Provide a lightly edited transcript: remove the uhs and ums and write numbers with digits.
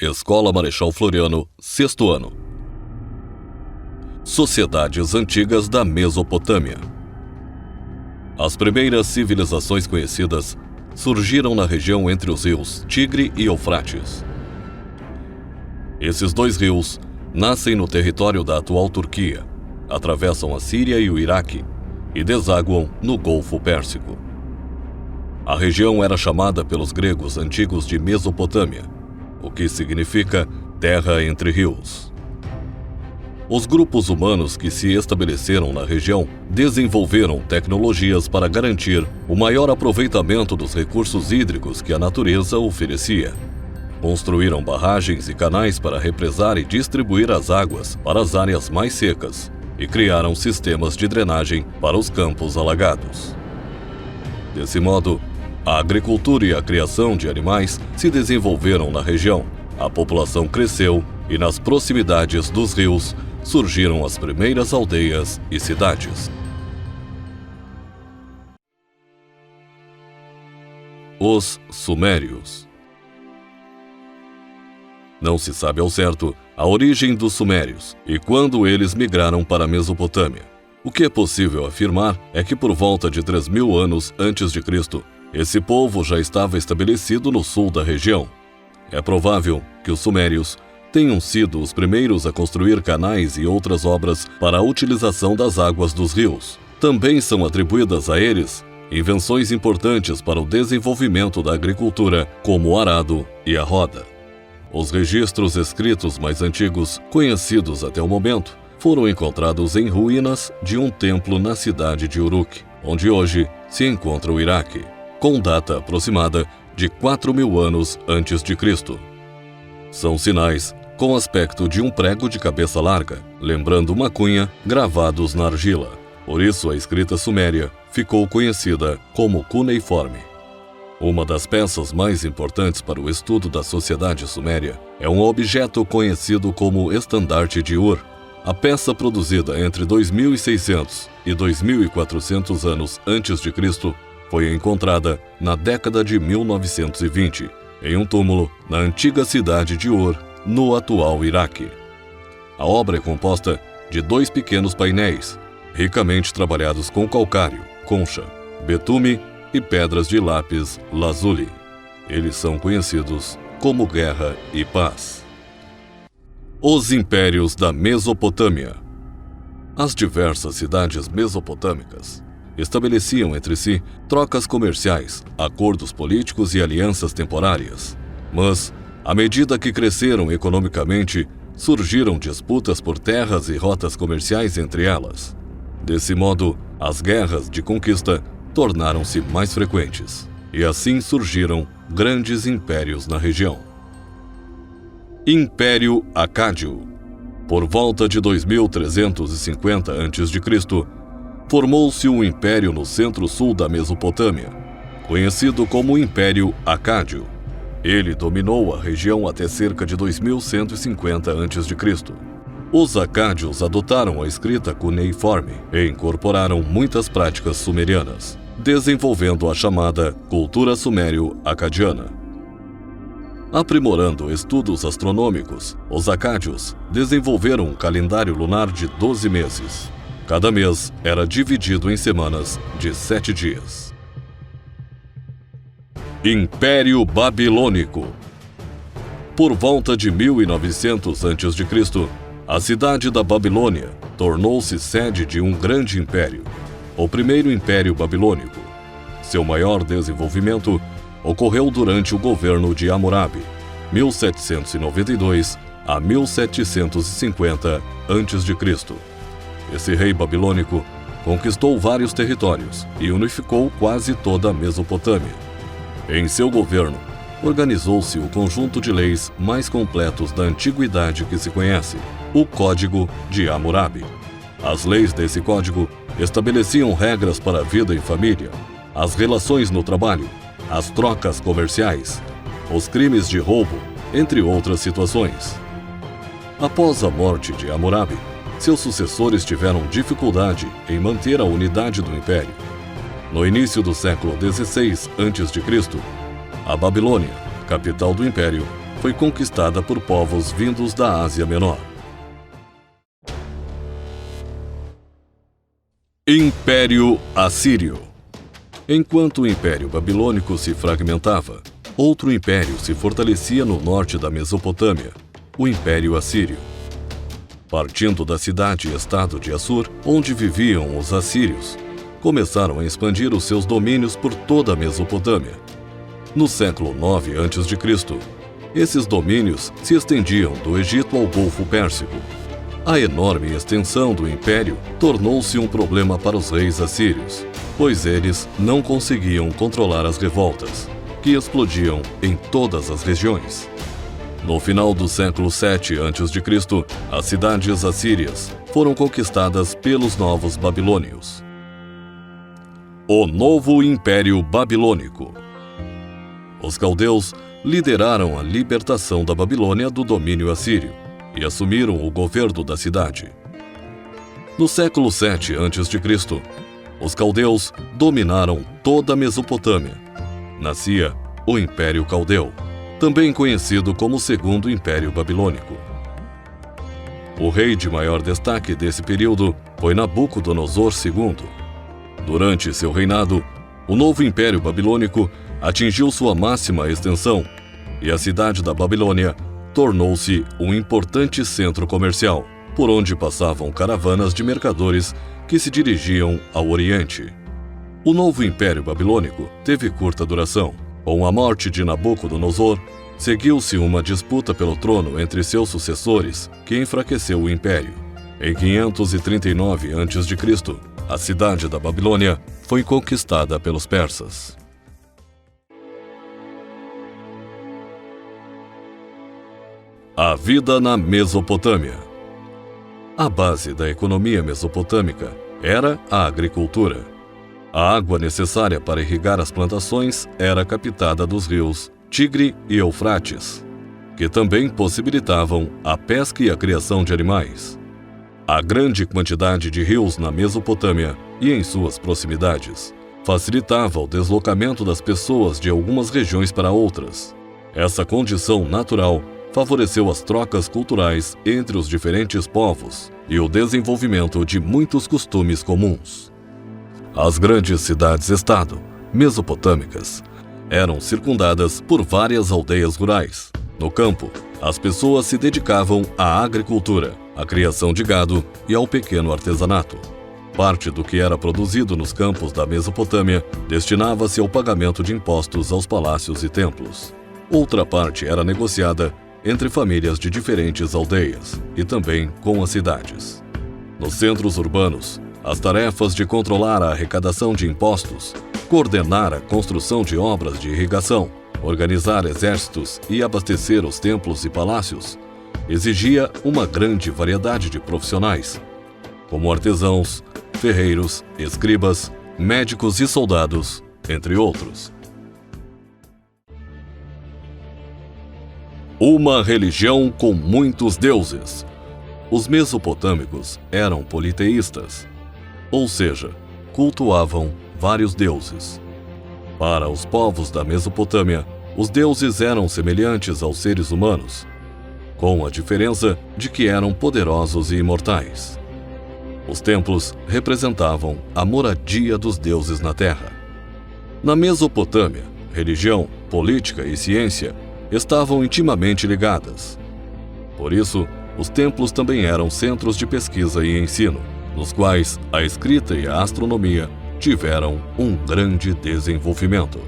Escola Marechal Floriano, 6º ano. Sociedades antigas da Mesopotâmia. As primeiras civilizações conhecidas surgiram na região entre os rios Tigre e Eufrates. Esses dois rios nascem no território da atual Turquia, atravessam a Síria e o Iraque e desaguam no Golfo Pérsico. A região era chamada pelos gregos antigos de Mesopotâmia, o que significa terra entre rios. Os grupos humanos que se estabeleceram na região desenvolveram tecnologias para garantir o maior aproveitamento dos recursos hídricos que a natureza oferecia. Construíram barragens e canais para represar e distribuir as águas para as áreas mais secas e criaram sistemas de drenagem para os campos alagados. Desse modo, a agricultura e a criação de animais se desenvolveram na região, a população cresceu e nas proximidades dos rios surgiram as primeiras aldeias e cidades. Os Sumérios. Não se sabe ao certo a origem dos Sumérios e quando eles migraram para a Mesopotâmia. O que é possível afirmar é que por volta de 3.000 anos antes de Cristo, esse povo já estava estabelecido no sul da região. É provável que os sumérios tenham sido os primeiros a construir canais e outras obras para a utilização das águas dos rios. Também são atribuídas a eles invenções importantes para o desenvolvimento da agricultura, como o arado e a roda. Os registros escritos mais antigos, conhecidos até o momento, foram encontrados em ruínas de um templo na cidade de Uruk, onde hoje se encontra o Iraque, com data aproximada de 4.000 anos antes de Cristo. São sinais com aspecto de um prego de cabeça larga, lembrando uma cunha, gravados na argila. Por isso a escrita suméria ficou conhecida como cuneiforme. Uma das peças mais importantes para o estudo da sociedade suméria é um objeto conhecido como estandarte de Ur. A peça produzida entre 2.600 e 2.400 anos antes de Cristo foi encontrada na década de 1920, em um túmulo na antiga cidade de Ur, no atual Iraque. A obra é composta de 2 pequenos painéis, ricamente trabalhados com calcário, concha, betume e pedras de lápis lazuli. Eles são conhecidos como Guerra e Paz. Os Impérios da Mesopotâmia. As diversas cidades mesopotâmicas estabeleciam entre si trocas comerciais, acordos políticos e alianças temporárias. Mas, à medida que cresceram economicamente, surgiram disputas por terras e rotas comerciais entre elas. Desse modo, as guerras de conquista tornaram-se mais frequentes, e assim surgiram grandes impérios na região. Império Acádio. Por volta de 2350 a.C., formou-se um império no centro-sul da Mesopotâmia, conhecido como Império Acádio. Ele dominou a região até cerca de 2150 a.C. Os acádios adotaram a escrita cuneiforme e incorporaram muitas práticas sumerianas, desenvolvendo a chamada cultura sumério-acadiana. Aprimorando estudos astronômicos, os acádios desenvolveram um calendário lunar de 12 meses. Cada mês era dividido em semanas de 7 dias. Império Babilônico. Por volta de 1900 a.C., a cidade da Babilônia tornou-se sede de um grande império, o primeiro Império Babilônico. Seu maior desenvolvimento ocorreu durante o governo de Hammurabi, 1792 a 1750 a.C. Esse rei babilônico conquistou vários territórios e unificou quase toda a Mesopotâmia. Em seu governo, organizou-se o conjunto de leis mais completos da antiguidade que se conhece, o Código de Hammurabi. As leis desse código estabeleciam regras para a vida em família, as relações no trabalho, as trocas comerciais, os crimes de roubo, entre outras situações. Após a morte de Hammurabi, seus sucessores tiveram dificuldade em manter a unidade do império. No início do século XVI a.C., a Babilônia, capital do império, foi conquistada por povos vindos da Ásia Menor. Império Assírio. Enquanto o Império Babilônico se fragmentava, outro império se fortalecia no norte da Mesopotâmia, o Império Assírio. Partindo da cidade e estado de Assur, onde viviam os assírios, começaram a expandir os seus domínios por toda a Mesopotâmia. No século IX a.C., esses domínios se estendiam do Egito ao Golfo Pérsico. A enorme extensão do império tornou-se um problema para os reis assírios, pois eles não conseguiam controlar as revoltas, que explodiam em todas as regiões. No final do século VII a.C., as cidades assírias foram conquistadas pelos novos babilônios. O novo Império Babilônico. Os caldeus lideraram a libertação da Babilônia do domínio assírio e assumiram o governo da cidade. No século VII a.C., os caldeus dominaram toda a Mesopotâmia. Nascia o Império Caldeu, também conhecido como Segundo Império Babilônico. O rei de maior destaque desse período foi Nabucodonosor II. Durante seu reinado, o novo Império Babilônico atingiu sua máxima extensão e a cidade da Babilônia tornou-se um importante centro comercial, por onde passavam caravanas de mercadores que se dirigiam ao Oriente. O novo Império Babilônico teve curta duração. Com a morte de Nabucodonosor, seguiu-se uma disputa pelo trono entre seus sucessores, que enfraqueceu o império. Em 539 a.C., a cidade da Babilônia foi conquistada pelos persas. A vida na Mesopotâmia. A base da economia mesopotâmica era a agricultura. A água necessária para irrigar as plantações era captada dos rios Tigre e Eufrates, que também possibilitavam a pesca e a criação de animais. A grande quantidade de rios na Mesopotâmia e em suas proximidades facilitava o deslocamento das pessoas de algumas regiões para outras. Essa condição natural favoreceu as trocas culturais entre os diferentes povos e o desenvolvimento de muitos costumes comuns. As grandes cidades-estado mesopotâmicas eram circundadas por várias aldeias rurais. No campo, as pessoas se dedicavam à agricultura, à criação de gado e ao pequeno artesanato. Parte do que era produzido nos campos da Mesopotâmia destinava-se ao pagamento de impostos aos palácios e templos. Outra parte era negociada entre famílias de diferentes aldeias e também com as cidades. Nos centros urbanos, as tarefas de controlar a arrecadação de impostos, coordenar a construção de obras de irrigação, organizar exércitos e abastecer os templos e palácios exigia uma grande variedade de profissionais, como artesãos, ferreiros, escribas, médicos e soldados, entre outros. Uma religião com muitos deuses. Os mesopotâmicos eram politeístas, ou seja, cultuavam vários deuses. Para os povos da Mesopotâmia, os deuses eram semelhantes aos seres humanos, com a diferença de que eram poderosos e imortais. Os templos representavam a moradia dos deuses na terra. Na Mesopotâmia, religião, política e ciência estavam intimamente ligadas. Por isso, os templos também eram centros de pesquisa e ensino, nos quais a escrita e a astronomia tiveram um grande desenvolvimento.